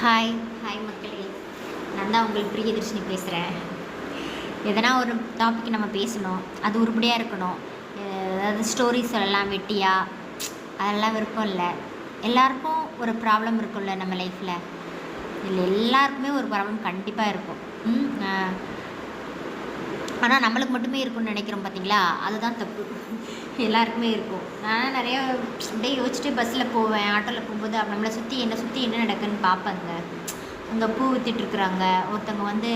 Hi hi மக்களே, நான் தான் உங்கள் பிரியதர்ஷினி பேசுகிறேன். எதனா ஒரு டாபிக் நம்ம பேசணும், அது உருப்படியாக இருக்கணும். அதாவது ஸ்டோரிஸ் எல்லாம் வெட்டியாக அதெல்லாம் விருப்பம் இல்லை. எல்லாருக்கும் ஒரு ப்ராப்ளம் இருக்கும்ல நம்ம லைஃப்பில். இதில் எல்லாருக்குமே ஒரு ப்ராப்ளம் கண்டிப்பாக இருக்கும். ஆனால் நம்மளுக்கு மட்டுமே இருக்கும்னு நினைக்கிறோம் பார்த்தீங்களா, அதுதான் தப்பு. எல்லாருக்குமே இருக்கும். நான் நிறைய அப்படியே யோசிச்சுட்டு பஸ்ஸில் போவேன், ஆட்டோவில் போகும்போது நம்மளை என்னை சுற்றி என்ன நடக்குதுன்னு பார்ப்பேங்க. அங்கே பூ விற்றுட்ருக்குறாங்க, ஒருத்தவங்க வந்து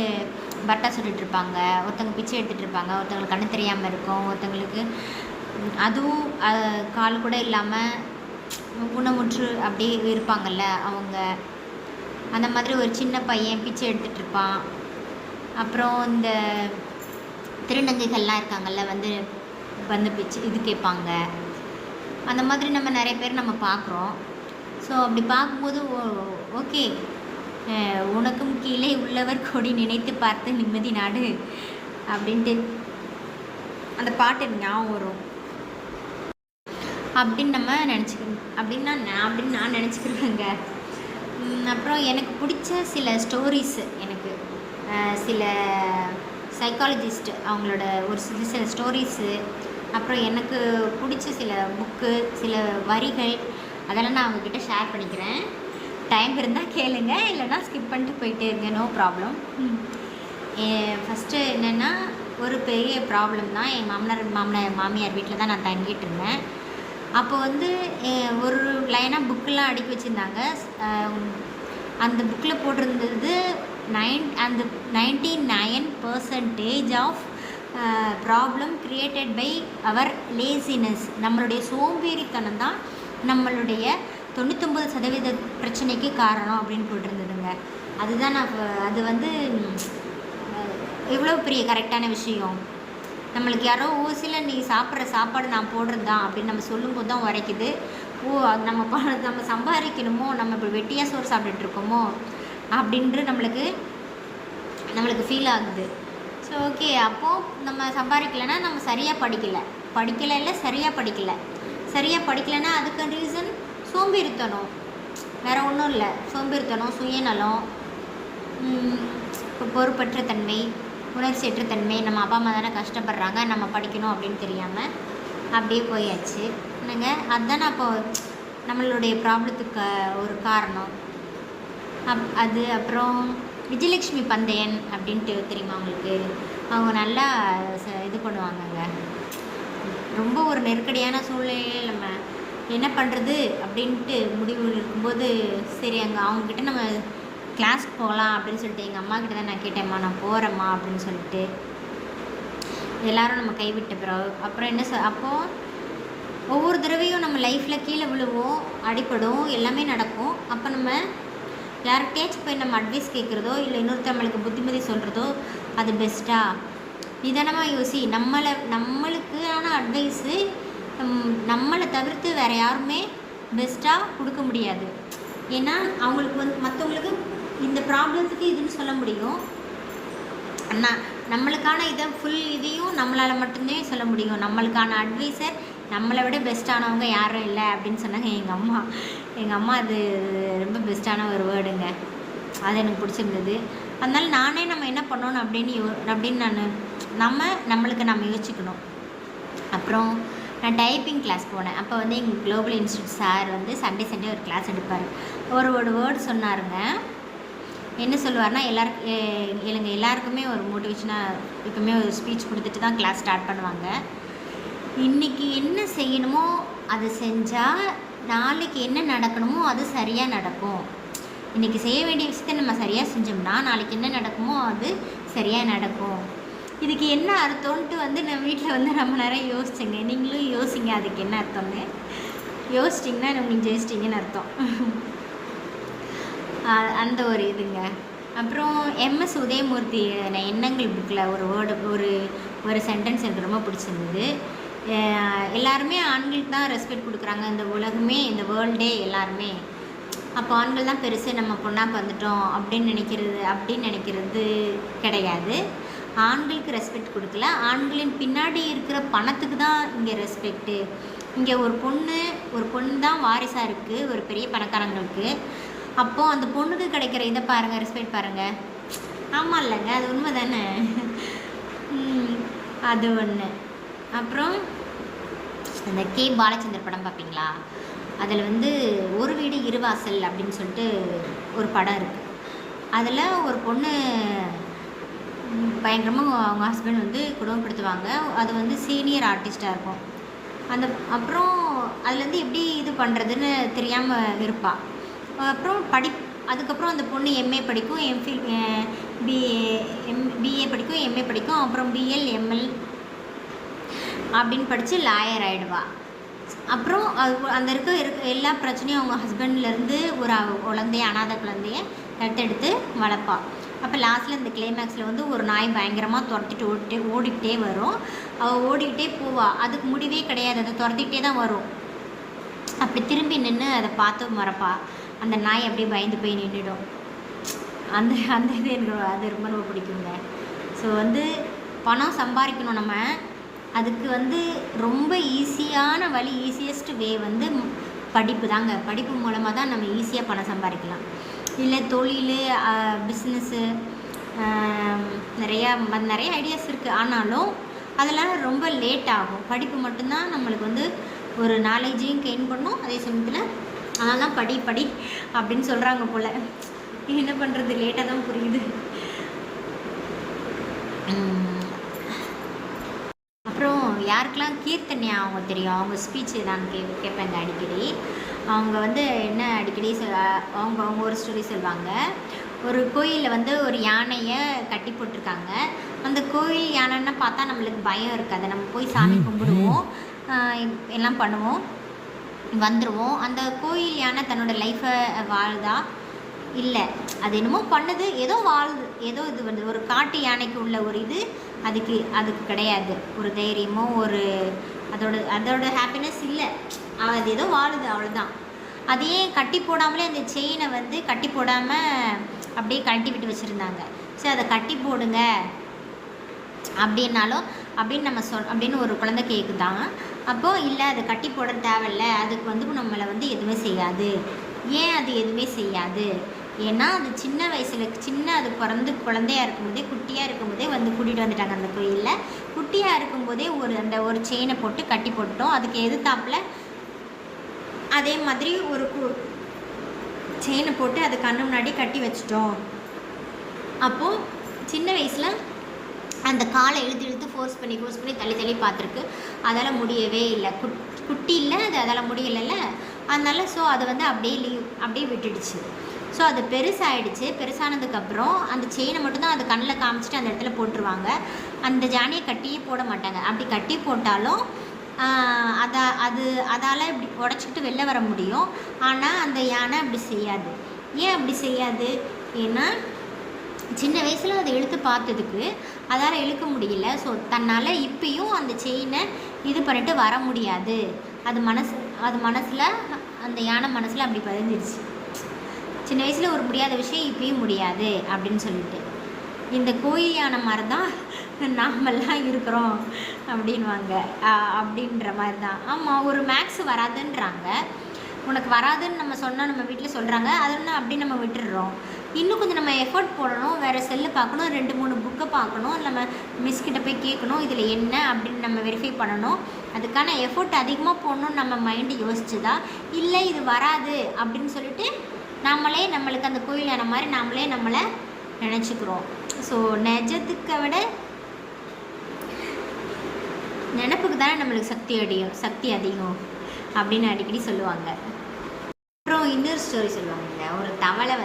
பட்டா சுட்டுட்ருப்பாங்க, ஒருத்தவங்க பிச்சை எடுத்துகிட்டு இருப்பாங்க, ஒருத்தவங்களுக்கு கண்ணு தெரியாமல் இருக்கும், ஒருத்தவங்களுக்கு அதுவும் கால் கூட இல்லாமல் ஊனமுற்று அப்படியே இருப்பாங்கள்ல அவங்க. அந்த மாதிரி ஒரு சின்ன பையன் பிச்சை எடுத்துகிட்ருப்பான். அப்புறம் இந்த திருநங்கைகள்லாம் இருக்காங்கள்ல, வந்து பிச்சு இது கேட்பாங்க. அந்த மாதிரி நம்ம நிறைய பேர் நம்ம பார்க்குறோம். ஸோ அப்படி பார்க்கும்போது ஓகே, உனக்கும் கீழே உள்ளவர் கொடி நினைத்து பார்த்து நிம்மதி நாடு அப்படின்ட்டு அந்த பாட்டு ஞாபகம் வரும். அப்படின்னு நம்ம நினச்சிக்கணும், அப்படின்னு நான் நினச்சிக்கிறேங்க. அப்புறம் எனக்கு பிடிச்ச சில ஸ்டோரிஸு, எனக்கு சில சைக்காலஜிஸ்ட் அவங்களோட ஒரு சில ஸ்டோரிஸு, அப்புறம் எனக்கு பிடிச்ச சில புக்கு, சில வரிகள், அதெல்லாம் நான் அவங்கக்கிட்ட ஷேர் பண்ணிக்கிறேன். டைம் இருந்தால் கேளுங்க, இல்லைனா ஸ்கிப் பண்ணிட்டு போயிட்டே இருங்க, நோ ப்ராப்ளம். ஃபஸ்ட்டு என்னென்னா, ஒரு பெரிய ப்ராப்ளம் தான். என் மாமியார் வீட்டில் தான் நான் தங்கிட்டு இருந்தேன். அப்போ ஒரு லைனாக புக்கெலாம் அடுக்கி வச்சுருந்தாங்க. அந்த புக்கில் போட்டிருந்தது 99% of problem created by our laziness. நம்மளுடைய சோம்பேறித்தனம் தான் நம்மளுடைய 99% பிரச்சனைக்கு காரணம் அப்படின்னு போட்டிருந்ததுங்க. அதுதான் அது எவ்வளோ பெரிய கரெக்டான விஷயம். நம்மளுக்கு யாரோ ஊசியில் நீ சாப்பிட்ற சாப்பாடு நான் போடுறது தான் அப்படின்னு நம்ம சொல்லும்போது தான் உரைக்குது. அது நம்ம சம்பாதிக்கணுமோ, நம்ம இப்போ வெட்டியாக சோறு சாப்பிட்டுட்ருக்கோமோ அப்படின்ட்டு நம்மளுக்கு ஃபீல் ஆகுது. ஸோ ஓகே, அப்போது நம்ம சம்பாதிக்கலைன்னா நம்ம சரியாக படிக்கலைன்னா அதுக்கு ரீசன் சோம்பேறித்தனம், வேறு ஒன்றும் இல்லை. சோம்பேறித்தனம், சுயநலம், இப்போ பொறுப்பற்ற தன்மை, உணர்ச்சியற்ற தன்மை. நம்ம அப்பா அம்மா தானே கஷ்டப்படுறாங்க, நம்ம படிக்கணும் அப்படின்னு தெரியாமல் அப்படியே போயாச்சு என்னங்க. அதுதான் அப்போ நம்மளுடைய ப்ராப்ளத்துக்கு ஒரு காரணம். அப்புறம் விஜயலட்சுமி பந்தயன் அப்படின்ட்டு தெரியுமா உங்களுக்கு? அவங்க நல்லா இது பண்ணுவாங்கங்க. ரொம்ப ஒரு நெருக்கடியான சூழ்நிலையில் நம்ம என்ன பண்ணுறது அப்படின்ட்டு முடிவு இருக்கும்போது, சரி அவங்கக்கிட்ட நம்ம கிளாஸ்க்கு போகலாம் அப்படின்னு சொல்லிட்டு எங்கள் அம்மா கிட்ட தான் நான் கேட்டேம்மா, நான் போகிறேம்மா அப்படின்னு சொல்லிட்டு. எல்லோரும் நம்ம கைவிட்ட பிறகு அப்புறம் அப்போது ஒவ்வொரு தடவையும் நம்ம லைஃப்பில் கீழே விழுவோம், அடிப்படும், எல்லாமே நடக்கும். அப்போ நம்ம யார்கிட்டேச்சும் போய் நம்ம அட்வைஸ் கேட்குறதோ, இல்லை இன்னொருத்தவங்களுக்கு புத்திமதி சொல்கிறதோ அது பெஸ்ட்டாக? நிதானமாக யோசி. நம்மளுக்கான அட்வைஸு நம்மளை தவிர்த்து வேறு யாருமே பெஸ்ட்டாக கொடுக்க முடியாது. ஏன்னா அவங்களுக்கு மற்றவங்களுக்கு இந்த ப்ராப்ளத்துக்கு இதுன்னு சொல்ல முடியும். ஆனால் நம்மளுக்கான இதையும் நம்மளால் மட்டும்தான் சொல்ல முடியும். நம்மளுக்கான அட்வைஸர் நம்மளை விட பெஸ்ட்டானவங்க யாரும் இல்லை அப்படின்னு சொன்னாங்க எங்கள் அம்மா. அது ரொம்ப பெஸ்ட்டான ஒரு வேர்டுங்க. அது எனக்கு பிடிச்சிருந்தது. அதனால நம்ம என்ன பண்ணணும் அப்படின்னு நம்மளுக்கு நம்ம யோசிக்கணும். அப்புறம் நான் டைப்பிங் கிளாஸ் போனேன். அப்போ எங்கள் குளோபல் இன்ஸ்டியூட் சார் சண்டே ஒரு கிளாஸ் எடுப்பார். ஒரு வேர்டு சொன்னாருங்க. என்ன சொல்லுவார்னா, எல்லாருக்குமே ஒரு மோட்டிவேஷனாக எப்பவுமே ஒரு ஸ்பீச் கொடுத்துட்டு தான் கிளாஸ் ஸ்டார்ட் பண்ணுவாங்க. இன்றைக்கி என்ன செய்யணுமோ அது செஞ்சால் நாளைக்கு என்ன நடக்கணுமோ அது சரியாக நடக்கும். இன்றைக்கி செய்ய வேண்டிய விஷயத்தை நம்ம சரியாக செஞ்சோம்னா நாளைக்கு என்ன நடக்குமோ அது சரியாக நடக்கும். இதுக்கு என்ன அர்த்தம்ன்ட்டு நம்ம வீட்டில் நம்ம நிறைய யோசிச்சுங்க. நீங்களும் யோசிங்க அதுக்கு என்ன அர்த்தம்னு. யோசிச்சிங்கன்னா நீங்கள் ஜெயிச்சிட்டிங்கன்னு அர்த்தம். அந்த ஒரு இதுங்க. அப்புறம் MS உதயமூர்த்தி எண்ணங்கள் புக்கில் ஒரு வேர்டு, ஒரு சென்டென்ஸ் எனக்கு ரொம்ப பிடிச்சிருந்தது. எல்லாருமே ஆண்களுக்கு தான் ரெஸ்பெக்ட் கொடுக்குறாங்க இந்த உலகமே, இந்த வேர்ல்டே எல்லாருமே. அப்போ ஆண்கள் தான் பெருசு, நம்ம பொண்ணாக்கு வந்துட்டோம் அப்படின்னு நினைக்கிறது கிடையாது. ஆண்களுக்கு ரெஸ்பெக்ட் கொடுக்கல, ஆண்களின் பின்னாடி இருக்கிற பணத்துக்கு தான் இங்கே ரெஸ்பெக்ட்டு. இங்கே ஒரு பொண்ணு தான் வாரிசாக இருக்குது ஒரு பெரிய பணக்காரங்களுக்கு. அப்போது அந்த பொண்ணுக்கு கிடைக்கிற இதை பாருங்கள், ரெஸ்பெக்ட் பாருங்கள். ஆமாம் இல்லைங்க, அது உண்மை தானே. அது ஒன்று. அப்புறம் அந்த கே பாலச்சந்தர் படம் பார்ப்பீங்களா? அதில் வந்து ஒரு வீடு இருவாசல் அப்படின்னு சொல்லிட்டு ஒரு படம் இருக்குது. அதில் ஒரு பொண்ணு பயங்கரமாக அவங்க ஹஸ்பண்ட் வந்து குடும்பப்படுத்துவாங்க. அது வந்து சீனியர் ஆர்டிஸ்ட்டாக இருக்கும். அப்புறம் அதுலேருந்து எப்படி இது பண்ணுறதுன்னு தெரியாமல் இருப்பாள். அப்புறம் அதுக்கப்புறம் அந்த பொண்ணு எம்ஏ படிக்கும், எம்ஃபில் பிஏ படிக்கும், எம்ஏ படிக்கும், அப்புறம் பிஎல் எம்எல் அப்படின்னு படித்து லாயர் ஆகிடுவா. அப்புறம் அந்த இருக்க எல்லா பிரச்சனையும் அவங்க ஹஸ்பண்ட்லேருந்து ஒரு குழந்தைய, அனாதை குழந்தைய தத்தெடுத்து வளர்ப்பாள். அப்போ லாஸ்ட்டில் இந்த கிளைமேக்ஸில் வந்து ஒரு நாய் பயங்கரமாக துரத்திட்டு ஓடிக்கிட்டே வரும். அவள் ஓடிக்கிட்டே போவாள். அதுக்கு முடிவே கிடையாது, அதை துரத்திக்கிட்டே தான் வரும். அப்படி திரும்பி நின்று அதை பார்த்து மறப்பா. அந்த நாய் அப்படியே பயந்து போய் நின்றுடும். அந்த இது எனக்கு அது ரொம்ப ரொம்ப பிடிக்குங்க. ஸோ வந்து பணம் சம்பாதிக்கணும் நம்ம. அதுக்கு வந்து ரொம்ப ஈஸியான வழி, ஈஸியஸ்ட் வே வந்து படிப்பு தாங்க. படிப்பு மூலமாக தான் நம்ம ஈஸியாக பணம் சம்பாதிக்கலாம். இல்லை தொழில், பிஸ்னஸ்ஸு, நிறைய ஐடியாஸ் இருக்குது. ஆனாலும் அதெல்லாம் ரொம்ப லேட் ஆகும். படிப்பு மட்டும்தான் நம்மளுக்கு வந்து ஒரு நாலேஜையும் கெயின் பண்ணும். அதே சமயத்தில் அதனால தான் படி அப்படின்னு சொல்கிறாங்க போல். என்ன பண்ணுறது, லேட்டாக தான் புரியுது. அப்புறம் யாருக்கெல்லாம் கீர்த்தன்யா அவங்க தெரியும், அவங்க ஸ்பீச் நான் கேட்பேங்க அடிக்கடி. அவங்க வந்து என்ன அடிக்கடி அவங்க ஒரு ஸ்டோரி சொல்லுவாங்க. ஒரு கோயிலில் வந்து ஒரு யானையை கட்டி போட்டிருக்காங்க. அந்த கோயில் யானைன்னா பார்த்தா நம்மளுக்கு பயம் இருக்காது. நம்ம போய் சாமி கும்பிடுவோம், எல்லாம் பண்ணுவோம், வந்துடுவோம். அந்த கோயில் யானை தன்னோட லைஃப்பை வாழுதா? இல்லை, அது என்னமோ பண்ணுது, ஏதோ வாழுது, ஏதோ இது வந்து ஒரு காட்டு யானைக்கு உள்ள ஒரு இது அதுக்கு கிடையாது. ஒரு தைரியமோ ஒரு அதோட ஹாப்பினஸ் இல்லை. அது ஏதோ வாழுது, அவ்வளோதான். அதையே கட்டி போடாமலே அந்த செயினை வந்து கட்டி போடாமல் அப்படியே கழட்டி விட்டு வச்சுருந்தாங்க. சரி, அதை கட்டி போடுங்க அப்படின்னாலும் அப்படின்னு நம்ம அப்படின்னு ஒரு குழந்தை கேட்குதான். அப்போது இல்லை, அது கட்டி போட தேவையில்லை, அதுக்கு வந்து நம்மளை வந்து எதுவுமே செய்யாது. ஏன் அது எதுவுமே செய்யாது? ஏன்னா அது சின்ன வயசில் அது பிறந்து குழந்தையாக இருக்கும்போதே, குட்டியாக இருக்கும்போதே வந்து கூட்டிகிட்டு வந்துட்டாங்க அந்த கோயிலில். குட்டியாக இருக்கும்போதே ஒரு செயினை போட்டு கட்டி போட்டோம். அதுக்கு எதிர்த்தாப்பில் அதே மாதிரி ஒரு செயினை போட்டு அது கண்ணு முன்னாடி கட்டி வச்சிட்டோம். அப்போது சின்ன வயசில் அந்த காலை இழுத்து ஃபோர்ஸ் பண்ணி தள்ளி பார்த்துருக்கு. அதால் முடியவே இல்லை. குட்டி இல்லை, அதால் முடியலைல்ல. அதனால ஸோ அதை வந்து அப்படியே விட்டுடுச்சு. ஸோ அது பெருசாகிடுச்சு. பெருசானதுக்கப்புறம் அந்த செயினை மட்டும்தான் அது கண்ணில் காமிச்சிட்டு அந்த இடத்துல போட்டுருவாங்க. அந்த ஜானியை கட்டியே போட மாட்டாங்க. அப்படி கட்டி போட்டாலும் அதால் இப்படி உடச்சிக்கிட்டு வெளில வர முடியும். ஆனால் அந்த யானை அப்படி செய்யாது. ஏன் அப்படி செய்யாது? ஏன்னா சின்ன வயசில் அதை இழுத்து பார்த்ததுக்கு அதால் இழுக்க முடியல. ஸோ தன்னால் இப்பயும் அந்த செயினை இது பண்ணிட்டு வர முடியாது. அது மனசில் அந்த யானை மனசில் அப்படி பதிஞ்சிருச்சு. சின்ன வயசில் ஒரு முடியாத விஷயம் இப்பயும் முடியாது அப்படின்னு சொல்லிட்டு. இந்த கோயில் யானை மாதிரி தான் நாமெல்லாம் இருக்கிறோம் அப்படின்வாங்க. அப்படின்ற மாதிரி தான். ஆமாம், ஒரு மேக்ஸ் வராதுன்றாங்க. உனக்கு வராதுன்னு நம்ம சொன்னால் நம்ம வீட்டில் சொல்கிறாங்க. அதனால் அப்படி நம்ம விட்டுடுறோம். இன்னும் கொஞ்சம் நம்ம எஃபர்ட் போடணும். வேறு செல்லு பார்க்கணும், 2-3 புக்கை பார்க்கணும், நம்ம மிஸ்கிட்ட போய் கேட்கணும் இதில் என்ன அப்படின்னு நம்ம வெரிஃபை பண்ணணும். அதுக்கான எஃபர்ட் அதிகமாக போடணும்னு நம்ம மைண்டு யோசிச்சுதா? இல்லை இது வராது அப்படின்னு சொல்லிட்டு நம்மளுக்கு அந்த கோயில் யானை மாதிரி நம்மளை நினச்சிக்கிறோம். ஸோ நிஜத்துக்கை விட நினப்புக்கு தானே நம்மளுக்கு சக்தி அதிகம் அப்படின்னு அடிக்கடி சொல்லுவாங்க. அப்புறம் இன்னொரு ஸ்டோரி சொல்லுவாங்க. ஒரு தவளை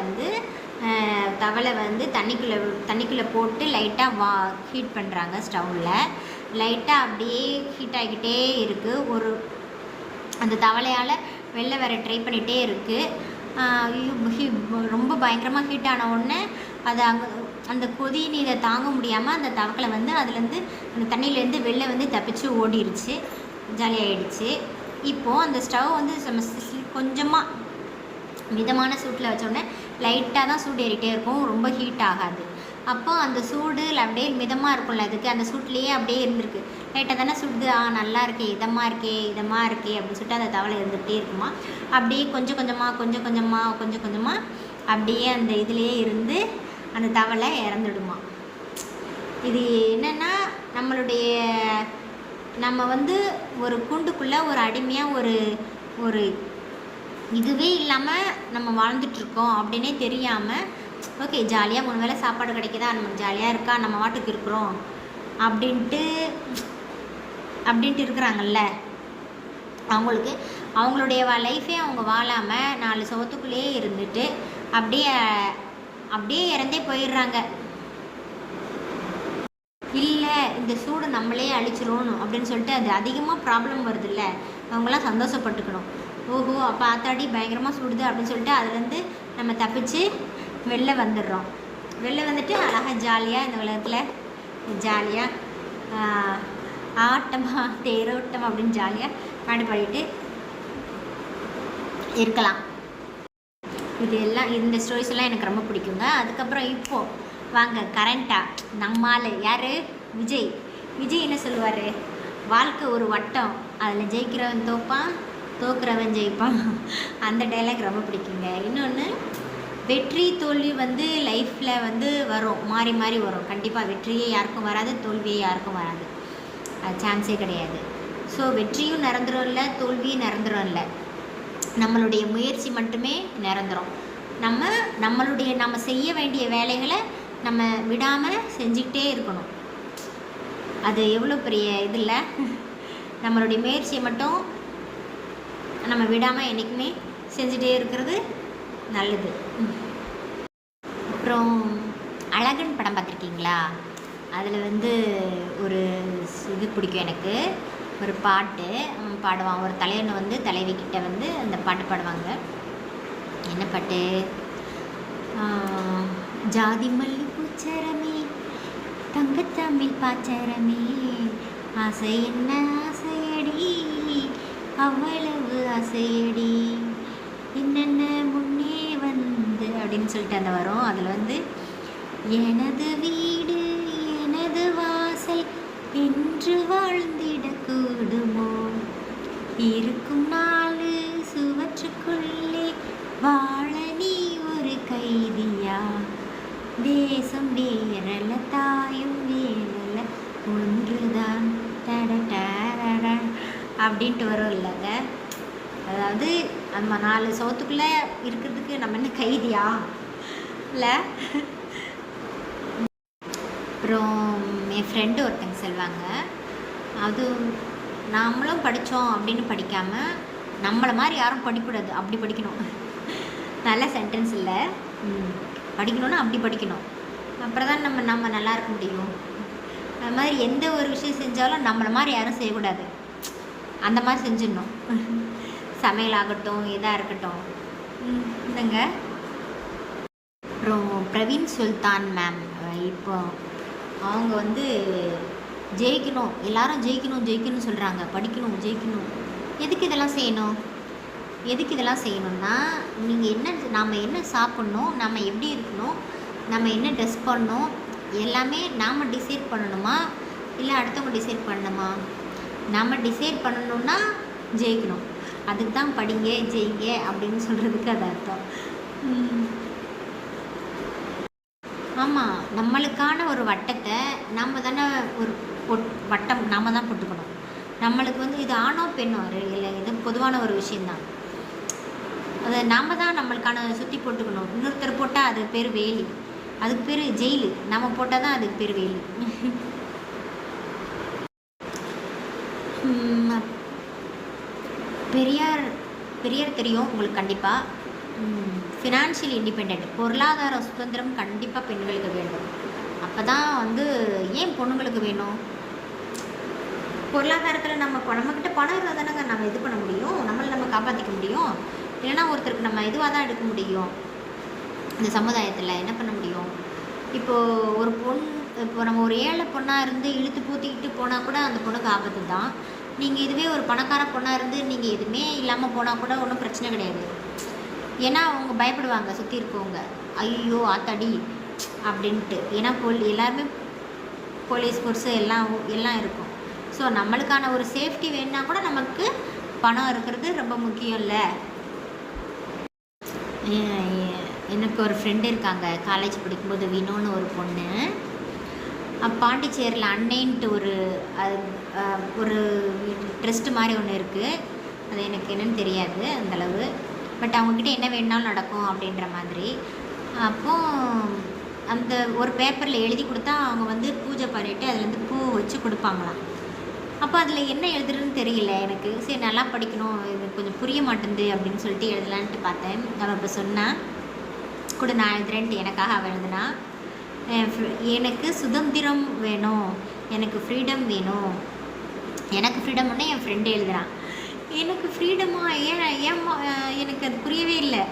வந்து தண்ணிக்குள்ளே போட்டு லைட்டாக ஹீட் பண்ணுறாங்க ஸ்டவ்வில். லைட்டாக அப்படியே ஹீட் ஆகிக்கிட்டே இருக்குது. அந்த தவளையால் வெளில வர ட்ரை பண்ணிகிட்டே இருக்குது. ரொம்ப பயங்கரமாக ஹீட் ஆன உடனே அது அந்த கொதி நீரை தாங்க முடியாமல் அந்த தவளை வந்து அதுலேருந்து அந்த தண்ணியிலேருந்து வெளில வந்து தப்பிச்சு ஓடிடுச்சு. ஜாலியாகிடுச்சு. இப்போது அந்த ஸ்டவ் வந்து கொஞ்சமாக மிதமான சூட்டில் வச்சோடனே லைட்டாக தான் சூடு ஏறிட்டே இருக்கும், ரொம்ப ஹீட் ஆகாது. அப்போ அந்த சூடு அப்படியே மிதமாக இருக்கும்ல, அதுக்கு அந்த சூட்லேயே அப்படியே இருந்திருக்கு. லைட்டாக தானே சுடுது, நல்லா இருக்கே, இதமாக இருக்கே, இதமாக இருக்கே அப்படின்னு சொல்லிட்டு அந்த தவளை இருந்துகிட்டே இருக்குமா. அப்படியே கொஞ்சம் கொஞ்சமாக அப்படியே அந்த இதுலேயே இருந்து அந்த தவளை இறந்துடுமா. இது என்னென்னா, நம்ம வந்து ஒரு கூண்டுக்குள்ளே ஒரு அடிமையாக ஒரு இதுவே இல்லாமல் நம்ம வாழ்ந்துட்டுருக்கோம் அப்படின்னே தெரியாமல், ஓகே ஜாலியாக 3 வேளை சாப்பாடு கிடைக்குதா, நமக்கு ஜாலியாக இருக்கா, நம்ம வாட்டுக்கு இருக்கிறோம் அப்படின்ட்டு இருக்கிறாங்கல்ல, அவங்களுடைய லைஃபே அவங்க வாழாமல் 4 சுவத்துக்குள்ளேயே இருந்துட்டு அப்படியே இறந்தே போயிடுறாங்க. இல்லை இந்த சூடு நம்மளே அழிச்சிரும் அப்படின்னு சொல்லிட்டு அது அதிகமாக ப்ராப்ளம் வருதுல்ல, அவங்களாம் சந்தோஷப்பட்டுக்கணும். ஓஹோ அப்போ ஆத்தாடி பயங்கரமாக சுடுது அப்படின்னு சொல்லிட்டு அதுலேருந்து நம்ம தப்பிச்சு வெளில வந்துடுறோம். வெளில வந்துட்டு அழகாக ஜாலியாக இந்த உலகத்தில் ஜாலியாக ஆட்டமாக தேரோட்டம் அப்படின்னு ஜாலியாக பாட்டு பாடிட்டு இருக்கலாம். இந்த ஸ்டோரிஸ் எல்லாம் எனக்கு ரொம்ப பிடிக்குங்க. அதுக்கப்புறம் இப்போது வாங்க கரண்ட்டாக நம்மால் யார், விஜய் என்ன சொல்லுவார், வாழ்க்கை ஒரு வட்டம், அதில் ஜெயிக்கிறவன் தோப்பான், தோக்குறவன் ஜெயிப்பான். அந்த டைலாக் ரொம்ப பிடிக்குங்க. இன்னொன்று, வெற்றி தோல்வி வந்து லைஃப்பில் வந்து வரும், மாறி மாறி வரும். கண்டிப்பாக வெற்றியே யாருக்கும் வராது, தோல்வியே யாருக்கும் வராது, அது சான்ஸே கிடையாது. ஸோ வெற்றியும் நிரந்தரம் இல்லை, தோல்வியும் நிரந்தரம் இல்லை, நம்மளுடைய முயற்சி மட்டுமே நிரந்தரம். நம்ம செய்ய வேண்டிய வேலைகளை நம்ம விடாமல் செஞ்சுக்கிட்டே இருக்கணும். அது எவ்வளோ பெரிய இது இல்லை, நம்மளுடைய முயற்சியை மட்டும் நம்ம விடாமல் என்றைக்குமே செஞ்சுட்டே இருக்கிறது நல்லது. அப்புறம் அழகன் படம் பார்த்துருக்கீங்களா? அதில் வந்து ஒரு இது பிடிக்கும் எனக்கு, ஒரு பாட்டு பாடுவான். ஒரு தலைவன் வந்து தலைவிக்கிட்ட வந்து அந்த பாட்டு பாடுவாங்க. என்ன பாட்டு? ஜாதி மல்லி பூச்சரமே, தங்கத்தமிழ் பாச்சரமே, ஆசை என்ன ஆசையடி, அவ்வளவு ஆசையடி, என்னென்ன முன்னே வந்து அப்படின்னு சொல்லிட்டு அந்த வரும். அதில் வந்து எனது வீடு எனது வாசல் என்று வாழ்ந்திடக்கூடுமோ, இருக்கும் 4 சுவற்றுக்குள்ளே வாழ நீ ஒரு கைதியா, தேசம் வேறல்ல தாயும் வேறல்ல ஒன்றுதான் தட அப்படின்ட்டு வரும் இல்லைங்க. அதாவது நம்ம 4 சவுத்துக்குள்ளே இருக்கிறதுக்கு நம்ம என்ன கைதியா இல்லை. அப்புறம் என் ஃப்ரெண்டு ஒருத்தங்க சொல்லுவாங்க, அது நாமளும் படித்தோம் அப்படின்னு படிக்காமல் நம்மளை மாதிரி யாரும் படிக்கூடாது, அப்படி படிக்கணும். நல்ல சென்டென்ஸ் இல்லை, படிக்கணும்னா அப்படி படிக்கணும், அப்புறம் தான் நம்ம நல்லா இருக்க முடியும். அது மாதிரி எந்த ஒரு விஷயம் செஞ்சாலும் நம்மளை மாதிரி யாரும் செய்யக்கூடாது, அந்த மாதிரி செஞ்சிடணும். சமையலாகட்டும் எதாக இருக்கட்டும். இந்தங்க அப்புறம் பிரவீன் சுல்தான் மேம், இப்போ அவங்க வந்து ஜெயிக்கணும், எல்லாரும் ஜெயிக்கணும்னு சொல்கிறாங்க, படிக்கணும், ஜெயிக்கணும். எதுக்கு இதெல்லாம் செய்யணும்னா, நாம் என்ன சாப்பிட்ணும், நம்ம எப்படி இருக்கணும், நம்ம என்ன ட்ரெஸ் பண்ணணும், எல்லாமே நாம் டிசைட் பண்ணணுமா இல்லை அடுத்தவங்க டிசைட் பண்ணணுமா? நம்ம டிசைட் பண்ணணுன்னா ஜெயிக்கணும், அதுக்கு தான் படிங்க ஜெயிங்க அப்படின்னு சொல்கிறதுக்கு அது அர்த்தம். ஆமாம், நம்மளுக்கான ஒரு வட்டத்தை நம்ம தானே ஒரு வட்டம் நாம் தான் போட்டுக்கணும். நம்மளுக்கு வந்து இது ஆணோ பெண்ணோ இல்லை, இது பொதுவான ஒரு விஷயந்தான், அதை நாம் தான் நம்மளுக்கான சுற்றி போட்டுக்கணும். இன்னொருத்தர் போட்டால் அது பேர் வேலி, அதுக்கு பேர் ஜெயிலு, நம்ம போட்டால் தான் அதுக்கு பேர் வேலி. பெரியார் தெரியும் உங்களுக்கு கண்டிப்பாக. ஃபினான்ஷியல் இண்டிபெண்ட், பொருளாதார சுதந்திரம் கண்டிப்பாக பெண்களுக்கு வேண்டும். அப்போ தான் வந்து, ஏன் பொண்ணுங்களுக்கு வேணும்? பொருளாதாரத்தில் நம்மக்கிட்ட பணம் இருந்தால் தானேங்க நம்ம இது பண்ண முடியும், நம்ம காப்பாற்றிக்க முடியும். இல்லைன்னா ஒருத்தருக்கு நம்ம இதுவாக தான் எடுக்க முடியும். இந்த சமுதாயத்தில் என்ன பண்ண முடியும்? இப்போ நம்ம ஒரு ஏழை பொண்ணாக இருந்து இழுத்து பூத்திக்கிட்டு போனால் கூட அந்த பொண்ணுக்கு ஆபத்து தான். நீங்கள் இதுவே ஒரு பணக்கார பொண்ணாக இருந்து நீங்கள் எதுவுமே இல்லாமல் போனால் கூட ஒன்றும் பிரச்சனை கிடையாது. ஏன்னா அவங்க பயப்படுவாங்க, சுற்றி இருக்கவங்க, ஐயோ ஆத்தாடி அப்படின்ட்டு. ஏன்னா எல்லாருமே போலீஸ் ஃபோர்ஸு எல்லாம் இருக்கும். ஸோ நம்மளுக்கான ஒரு சேஃப்டி வேணுன்னா கூட நமக்கு பணம் இருக்கிறது ரொம்ப முக்கியம் இல்லை. எனக்கு ஒரு ஃப்ரெண்டு இருக்காங்க, காலேஜ் படிக்கும்போது வினோன்னு ஒரு பொண்ணு. பாண்டிச்சேரியில் அன்னைன்ட்டு ஒரு ட்ரஸ்ட்டு மாதிரி ஒன்று இருக்குது. அது எனக்கு என்னென்னு தெரியாது அந்தளவு. பட் அவங்கக்கிட்ட என்ன வேணுனாலும் நடக்கும் அப்படின்ற மாதிரி. அப்போது அந்த ஒரு பேப்பரில் எழுதி கொடுத்தா அவங்க வந்து பூஜை பண்ணிவிட்டு அதுலேருந்து பூ வச்சு கொடுப்பாங்களாம். அப்போ அதில் என்ன எழுதுறதுன்னு தெரியல எனக்கு. சரி நல்லா படிக்கணும், இது கொஞ்சம் புரிய மாட்டேங்குது அப்படின்னு சொல்லிட்டு எழுதலான்ட்டு பார்த்தேன். அவள் இப்போ சொன்னான் கூட நான் எழுதுறேன்ட்டு எனக்காக அவள் எழுதுனா, எனக்கு சுதந்திரம் வேணும், எனக்கு ஃப்ரீடம் வேணும். எனக்கு ஃப்ரீடம்னா என் ஃப்ரெண்டு எழுதுறான். எனக்கு ஃப்ரீடமா? ஏம்மா எனக்கு அது புரியவே இல்லை.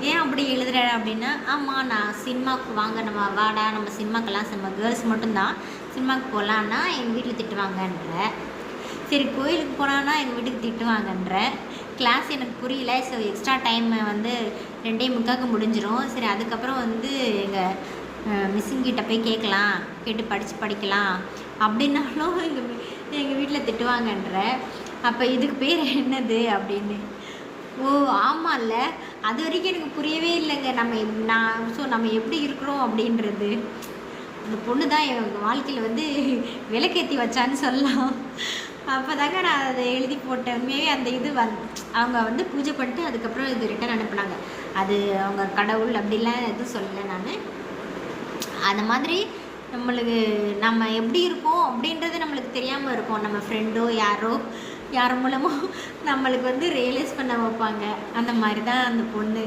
ஏன் அப்படி எழுதுற அப்படின்னா, ஆமாம் நான் சினிமாவுக்கு வாங்க, நம்ம வாடா நம்ம சினிமாக்கெல்லாம் கேர்ள்ஸ் மட்டும்தான் சினிமாவுக்கு போகலான்னா எங்கள் வீட்டில் திட்டுவாங்கன்ற. சரி கோயிலுக்கு போனான்னா எங்கள் வீட்டுக்கு திட்டுவாங்கன்ற. கிளாஸ் எனக்கு புரியல. ஸோ எக்ஸ்ட்ரா டைம் வந்து 2:45 முடிஞ்சிடும். சரி அதுக்கப்புறம் வந்து எங்கள் மிஸ்ஸுங்கிட்ட போய் கேட்டு படிக்கலாம் அப்படின்னாலும் எங்கள் வீட்டில் திட்டுவாங்கன்ற. அப்போ இதுக்கு பேர் என்னது அப்படின்னு. ஓ ஆமாம்ல, அது வரைக்கும் எனக்கு புரியவே இல்லைங்க. நம்ம எப்படி இருக்கிறோம் அப்படின்றது. அந்த பொண்ணு தான் எங்கள் வாழ்க்கையில் வந்து விளக்கேற்றி வச்சான்னு சொல்லலாம். அப்போ தாங்க நான் அதை எழுதி போட்டேன். உண்மையே அந்த இது அவங்க வந்து பூஜை பண்ணிட்டு அதுக்கப்புறம் இது ரிட்டன் அனுப்புனாங்க. அது அவங்க கடவுள் அப்படிலாம் எதுவும் சொல்லலை நான். அந்த மாதிரி நம்ம எப்படி இருக்கோம் அப்படின்றது நம்மளுக்கு தெரியாமல் இருக்கும். நம்ம ஃப்ரெண்டோ யார் மூலமோ நம்மளுக்கு வந்து ரியலைஸ் பண்ண வைப்பாங்க. அந்த மாதிரி தான் அந்த பொண்ணு.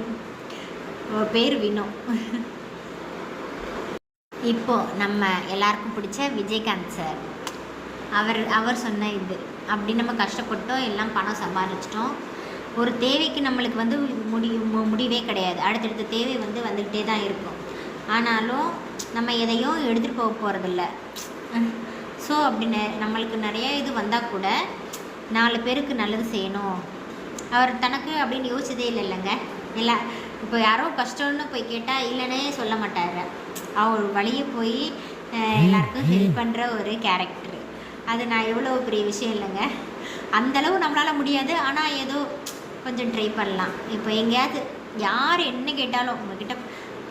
பேர் வினோ. இப்போது நம்ம எல்லாருக்கும் பிடிச்ச விஜயகாந்த் சார், அவர் சொன்ன இது அப்படி நம்ம கஷ்டப்பட்டோம், எல்லாம் பணம் சம்பாதிச்சிட்டோம். ஒரு தேவைக்கு நம்மளுக்கு வந்து முடிவே கிடையாது. அடுத்தடுத்த தேவை வந்து வந்துக்கிட்டே தான் இருக்கும். ஆனாலும் நம்ம எதையும் எடுத்துகிட்டு போக போகிறதில்ல. ஸோ அப்படின்னு நம்மளுக்கு நிறைய இது வந்தால் கூட 4 பேருக்கு நல்லது செய்யணும். அவர் தனக்கு அப்படின்னு யோசிச்சதே இல்லைங்க. இப்போ யாரோ கஷ்டம்னு போய் கேட்டால் இல்லைன்னே சொல்ல மாட்டார். அவர் வழியே போய் எல்லாருக்கும் ஹெல்ப் பண்ணுற ஒரு கேரக்டர். அது நான் எவ்வளோ பெரிய விஷயம் இல்லைங்க. அந்தளவு நம்மளால் முடியாது, ஆனால் ஏதோ கொஞ்சம் ட்ரை பண்ணலாம். இப்போ எங்கேயாவது யார் என்ன கேட்டாலும் உங்கள்கிட்ட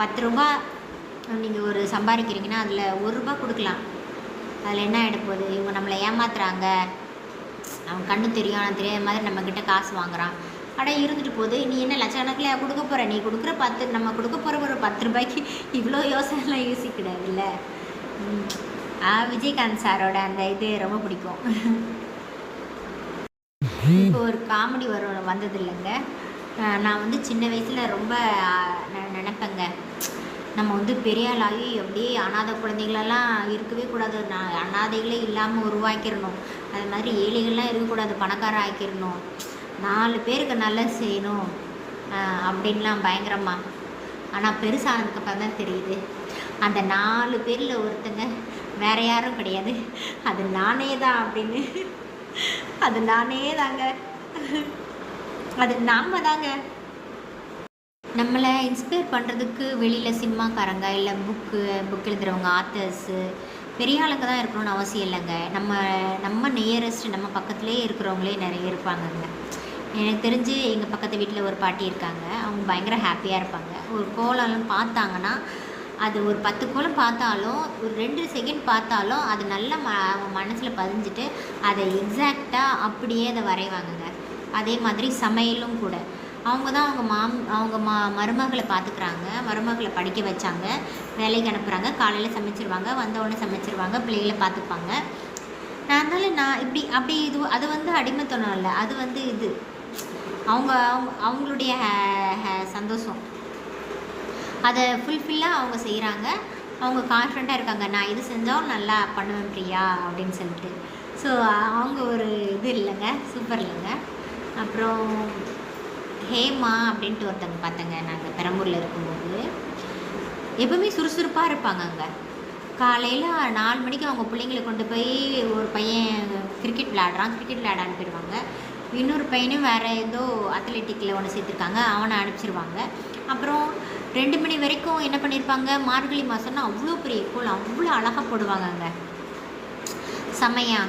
10 ரூபா நீங்கள் ஒரு சம்பாதிக்கிறீங்கன்னா அதில் 1 ரூபா கொடுக்கலாம். அதில் என்ன ஆகிட போகுது? இவங்க நம்மளை ஏமாத்துறாங்க, அவன் கண்ணு தெரியும் ஆனால் தெரியாத மாதிரி நம்மக்கிட்ட காசு வாங்குறான். இருந்துட்டு போகுது. நீ என்ன லட்சக்கணக்கில் கொடுக்க போகிற? நீ கொடுக்குற நம்ம கொடுக்க போகிற ஒரு 10 ரூபாய்க்கு இவ்வளோ யோசனைலாம் யோசிக்கிடாதுல்ல. விஜயகாந்த் சாரோட அந்த இது ரொம்ப பிடிக்கும். இப்போ ஒரு காமெடி வந்தது இல்லைங்க. நான் வந்து சின்ன வயசில் ரொம்ப நினைப்பேங்க, நம்ம வந்து பெரிய ஆளாகி அப்படியே அனாதை குழந்தைகளெல்லாம் இருக்கவே கூடாது, நான் அனாதைகளே இல்லாமல் உருவாக்கிடணும். அது மாதிரி ஏழைகள்லாம் இருக்கக்கூடாது, பணக்கார ஆக்கிடணும், 4 பேருக்கு நல்லது செய்யணும் அப்படின்லாம் பயங்கரமாக. ஆனால் பெருசானதுக்கப்புறம் தான் தெரியுது, அந்த 4 பேரில் ஒருத்தங்க வேறு யாரும் கிடையாது, அது நானே தான் அப்படின்னு. அது நானே தாங்க, அது நாம் தாங்க. நம்மளை இன்ஸ்பயர் பண்ணுறதுக்கு வெளியில் சினிமாக்காரங்க இல்லை புக் எழுதுகிறவங்க, ஆத்தர்ஸு, பெரிய ஆளுங்க தான் இருக்கணும்னு அவசியம் இல்லைங்க. நம்ம நியரஸ்ட் நம்ம பக்கத்துலேயே இருக்கிறவங்களே நிறைய இருப்பாங்கங்க. எனக்கு தெரிஞ்சு எங்கள் பக்கத்து வீட்டில் ஒரு பாட்டி இருக்காங்க. அவங்க பயங்கர ஹாப்பியாக இருப்பாங்க. ஒரு கோலம் பார்த்தாங்கன்னா அது ஒரு 10 கோலம் பார்த்தாலும் ஒரு 2 செகண்ட் பார்த்தாலும் அது நல்லா அவங்க மனசில் பதிஞ்சிட்டு அதை எக்ஸாக்டாக அப்படியே அதை வரைவாங்கங்க. அதே மாதிரி சமையலும் கூட அவங்க தான் அவங்க மருமகளை பார்த்துக்குறாங்க, மருமகளை படிக்க வச்சாங்க, வேலைக்கு அனுப்புகிறாங்க, காலையில் சமைச்சிருவாங்க, வந்தவுடனே சமைச்சிருவாங்க, பிள்ளைகளை பார்த்துப்பாங்க. அதனால் அப்படி அது வந்து அடிமைத்தனம் இல்லை, அது வந்து இது அவங்களுடைய சந்தோஷம். அதை ஃபுல்ஃபில்லாக அவங்க செய்கிறாங்க. அவங்க கான்ஃபிடண்ட்டாக இருக்காங்க, நான் இது செஞ்சாலும் நல்லா பண்ணுவேன் பிரியா அப்படின்னு சொல்லிட்டு. ஸோ அவங்க ஒரு இது இல்லைங்க, சூப்பர் இல்லைங்க. அப்புறம் ஹேமா அப்படின்ட்டு ஒருத்தவங்க பார்த்தங்க, நாங்கள் பெரம்பூரில் இருக்கும்போது எப்பவுமே சுறுசுறுப்பாக இருப்பாங்க. அங்கே காலையில் 4 மணிக்கு அவங்க பிள்ளைங்களை கொண்டு போய் ஒரு பையன் கிரிக்கெட் விளையாட அனுப்பிடுவாங்க. இன்னொரு பையனும் வேறு ஏதோ அத்லெட்டிக்கில் ஒன்று சேர்த்துருக்காங்க, அவனை அனுப்பிச்சிருவாங்க. அப்புறம் 2 மணி வரைக்கும் என்ன பண்ணியிருப்பாங்க, மார்கழி மாதம்னா அவ்வளோ பெரிய கோலம் அவ்வளோ அழகாக போடுவாங்கங்க. செமையா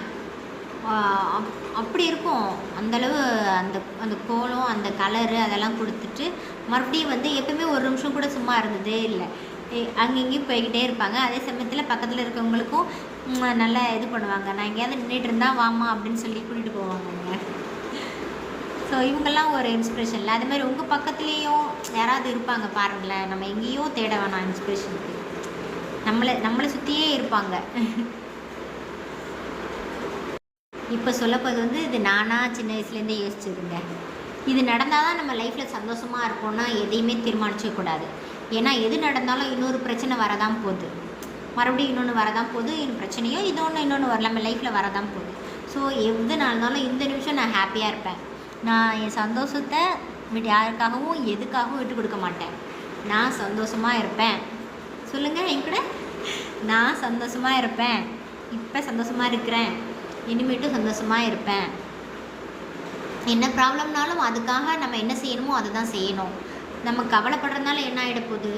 அப்படி இருக்கும். அந்தளவு அந்த அந்த கோலம், அந்த கலரு அதெல்லாம் கொடுத்துட்டு மறுபடியும் வந்து எப்பவுமே ஒரு நிமிஷம் கூட சும்மா இருந்ததே இல்லை. அங்கேயும் போய்கிட்டே இருப்பாங்க. அதே சமயத்தில் பக்கத்தில் இருக்கவங்களுக்கும் நல்லா இது பண்ணுவாங்க. நான் எங்கேயாவது நின்றுட்டு இருந்தால் வாமா அப்படின்னு சொல்லி கூட்டிகிட்டு போவாங்கங்க. ஸோ இவங்கெல்லாம் ஒரு இன்ஸ்பிரேஷனில். அது மாதிரி உங்கள் பக்கத்துலேயும் யாராவது இருப்பாங்க பாருங்களேன். நம்ம எங்கேயோ தேட வேணாம் இன்ஸ்பிரேஷனுக்கு, நம்மளை சுற்றியே இருப்பாங்க. இப்போ சொல்லப்போது வந்து இது நானாக சின்ன வயசுலேருந்தே யோசிச்சதுங்க. இது நடந்தால் தான் நம்ம லைஃப்பில் சந்தோஷமாக இருப்போம்னா எதையுமே தீர்மானிச்சக்கூடாது. ஏன்னா எது நடந்தாலும் இன்னொரு பிரச்சனை வரதான் போகுது, மறுபடியும் இன்னொன்று வரதான் போகுது. பிரச்சனையோ இது இன்னொன்று வரல, நம்ம லைஃப்பில் வரதான் போகுது. ஸோ எது நடந்தாலும் இந்த நிமிஷம் நான் ஹாப்பியாக இருப்பேன். நான் என் சந்தோஷத்தை யாருக்காகவும் எதுக்காகவும் விட்டு கொடுக்க மாட்டேன். நான் சந்தோஷமாக இருப்பேன். சொல்லுங்கள் என் கூட, நான் சந்தோஷமாக இருப்பேன். இப்போ சந்தோஷமாக இருக்கிறேன், இனிமேட்டும் சந்தோஷமாக இருப்பேன். என்ன ப்ராப்ளம்னாலும் அதுக்காக நம்ம என்ன செய்யணுமோ அதை தான் செய்யணும். நம்ம கவலைப்படுறதுனால என்ன ஆகிட போகுது?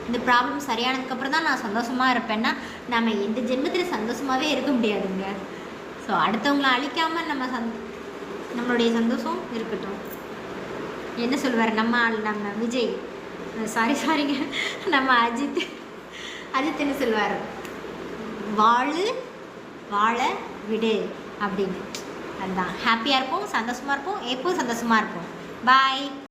இந்த ப்ராப்ளம் சரியானதுக்கப்புறம் தான் நான் சந்தோஷமாக இருப்பேன்னா நம்ம எந்த ஜென்மத்தில் சந்தோஷமாகவே இருக்க முடியாதுங்க. ஸோ அடுத்தவங்களை அழிக்காமல் நம்மளுடைய சந்தோஷம் இருக்கட்டும். என்ன சொல்லுவார் நம்ம விஜய், சாரிங்க நம்ம அஜித் என்ன சொல்லுவார், வாழ விடு அப்படின்னு. அதுதான் ஹாப்பியாக இருப்போம், சந்தோஷமாக இருப்போம், எப்போவும் சந்தோஷமாக இருப்போம். பாய்.